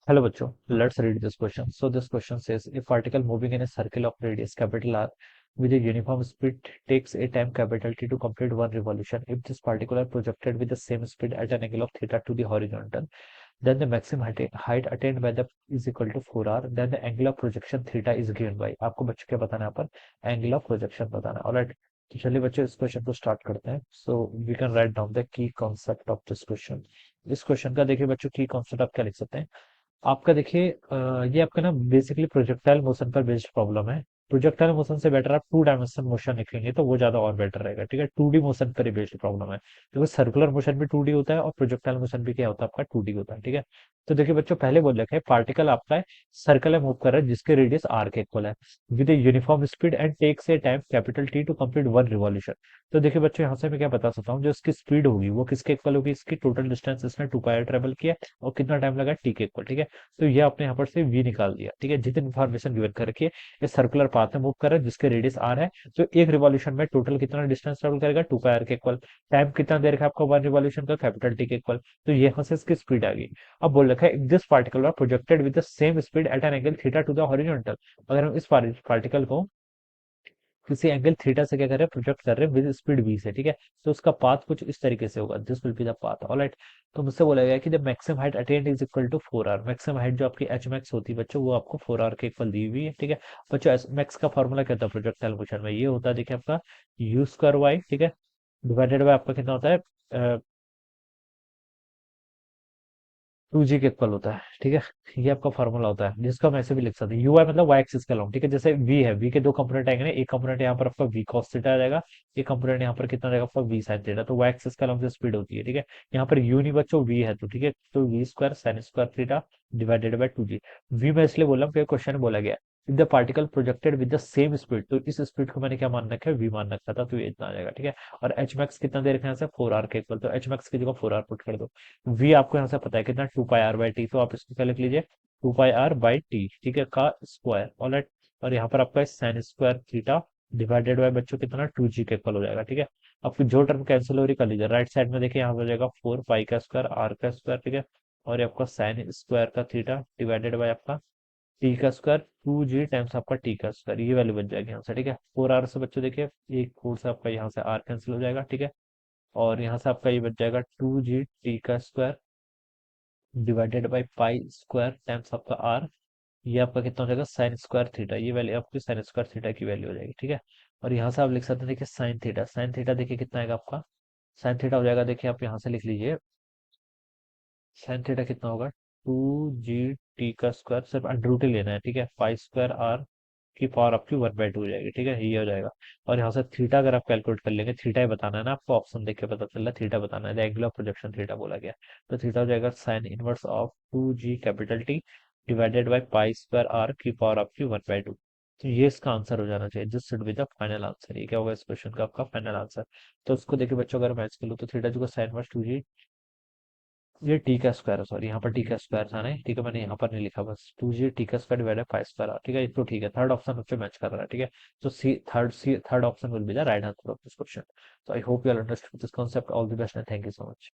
Hello बच्चों, let's read this question. So this question says if particle moving in a circle of radius capital R with a uniform speed takes a time capital T to complete one revolution. If this particle are projected with the same speed at an angle of theta to the horizontal, then the maximum height attained by the is equal to 4r. Then the angle of projection theta is given by आपको बच्चों क्या बताना है यहाँ पर angle of projection बताना है. Alright, तो चलिए बच्चों इस क्वेश्चन को स्टार्ट करते हैं. So we can write down the key concept of this question. इस क्वेश्चन का देखिए बच्चों की कॉन्सेप्ट आप क्या लिख सकते हैं. आपका देखिए ये आपका ना बेसिकली प्रोजेक्टाइल मोशन पर बेस्ड प्रॉब्लम है. प्रोजेक्टाइल मोशन से बेटर आप टू डायमेंशन मोशन लिखेंगे तो वो ज्यादा और बेटर रहेगा. ठीक है, 2D मोशन पर बेस्ड प्रॉब्लम है क्योंकि सर्कुलर मोशन भी 2D होता है और प्रोजेक्टाइल मोशन भी क्या होता है आपका 2D होता है. ठीक है, तो देखिए बच्चों पहले बोल रखा है पार्टिकल आपका सर्कल में मूव कर रहा है जिसके रेडियस आर के इक्वल है with a uniform speed and takes a time capital T to complete one revolution. तो देखिए बच्चों यहाँ से मैं क्या बता सकता हूँ, जो इसकी स्पीड होगी वो किसके इक्वल होगी, इसकी टोटल डिस्टेंस इसने 2 पाई ट्रेवल किया और कितना टाइम लगा टी के इक्वल. ठीक है, तो ये आपने यहाँ पर से v निकाल दिया. ठीक है, जितनी इन्फॉर्मेशन गिवन कर रखी है ये सर्कुलर पाथ में मूव कर रहा है जिसके रेडियस आर है. तो एक रिवॉल्यूशन में टोटल कितना डिस्टेंस ट्रेवल करेगा 2 पाई आर के इक्वल. टाइम कितना दे रखा है आपका वन रिवॉल्यूशन का कैपिटल टी के इक्वल. तो यहाँ से इसकी स्पीड आ गई. अब बोल रखा है this particle are projected with the same speed at an angle theta to the horizontal. अगर हम इस पार्टिकल को किसी एंगल थीटा से क्या कर रहे हैं प्रोजेक्ट कर रहे हैं विद स्पीड v से. ठीक है, तो उसका पाथ कुछ इस तरीके से होगा. This will be the path. Alright, तो मुझसे बोला गया कि the maximum height attained is equal to 4r. Maximum height जो आपकी एच मैक्स होती है बच्चों वो आपको 4r के इक्वल दी हुई है. ठीक है बच्चों, मैक्स का फॉर्मूला क्या होता है प्रोजेक्टाइल मोशन में, ये होता है देखिए आपका यू स्क्वायर वाई. ठीक है, डिवाइडेड बाय आपका कितना होता है 2g के इक्वल होता है. ठीक है, ये आपका फॉर्मूला होता है जिसको हम ऐसे भी लिख सकते हैं यू आई मतलब वाई एक्सिस का लॉन्ग. ठीक है, जैसे v है, v के दो कंपोनेंट आएंगे ना, एक कंपोनेंट यहाँ पर आपका v cos थीटा आ जाएगा, एक कंपोनेंट यहाँ पर कितना रहेगा आपका v sin थीटा. तो वाई एक्सिस का लॉन्ग जो स्पीड होती है. ठीक है, यहाँ पर u नहीं बच्चों v है, तो ठीक है तो v square sine square theta divided by 2g. v मैं इसलिए बोल रहा हूँ क्योंकि क्वेश्चन में बोला गया if the particle projected with the same speed, तो इस स्पीड को मैंने क्या मान रखा है v मान रखा था, तो ये इतना आ जाएगा. ठीक है, और एच मैक्स कितना दे रखा है यहाँ से 4r के इक्वल, तो एच मैक्स की जगह 4r पुट कर दो. v आपको यहाँ से पता है कितना 2 पाई आर बाई टी, तो आप इसको क्या लिख लीजिए 2 पाई आर बाई टी. ठीक है, का स्क्वायर. ऑलराइट, और यहाँ पर आपका sine square theta divided by बच्चों कितना 2g के इक्वल हो जाएगा. ठीक है, आपकी जो टर्म कैंसिल हो रही कर लीजिए. राइट साइड में देखिए यहाँ हो जाएगा 4 पाई का स्क्वायर आर का स्क्वायर. ठीक है, और ये आपका साइन स्क्वायर का थीटा डिवाइडेड बाय आपका टी का स्क्वायर 2g टाइम्स आपका टी का स्क्वायर. ये वैल्यू बन जाएगी यहाँ से. ठीक है, 4r से बच्चों देखिए एक 4 से आपका यहाँ से r कैंसिल हो जाएगा. ठीक है, और यहाँ से आपका ये बच जाएगा 2g टी का square divided by pi square times आपका आर. ये आपका कितना हो जाएगा साइन स्क्वायर थीटा, ये वैल्यू आपकी साइन स्क्वायर थीटा की वैल्यू हो जाएगी. ठीक है, और यहाँ से आप लिख सकते हैं देखिए साइन थीटा. साइन थीटा देखिए कितना आएगा आपका, साइन थीटा हो जाएगा देखिए आप यहाँ से लिख लीजिए साइन थीटा कितना होगा 2g टी का स्क्वायर, सिर्फ अंडर रूट ही लेना है. ठीक है, पाई स्क्वायर आर की पावर आपकी 1/2 हो जाएगी. ठीक है, ये हो जाएगा. और यहाँ से थीटा अगर आप कैलकुलेट कर लेंगे, थीटा ही बताना है ना आपको, ऑप्शन देख के पता चल रहा है थीटा बताना है, एंगल ऑफ प्रोजेक्शन थीटा बोला गया. तो थीटा हो जाएगा sine inverse of 2g capital T divided by pi square R की पावर आपकी 1/2. तो ये इसका आंसर हो जाना चाहिए. This should be the final answer. ये क्या होगा इस क्वेश्चन का आपका फाइनल आंसर. तो उसको देखिए बच्चों अगर मैच कर लो तो थीटा जो साइन इनवर्स 2g, ये टी का स्क्वायर है, सॉरी यहाँ पर टी का स्क्वायर था नहीं. ठीक है, मैंने यहाँ पर नहीं लिखा, बस 2g टी का square divide by pi square. ठीक है, ये तो ठीक है, थर्ड ऑप्शन उससे मैच कर रहा है. ठीक है, तो C third option will be the right answer of this question. So I hope you all understood this concept. All the best and thank you so much.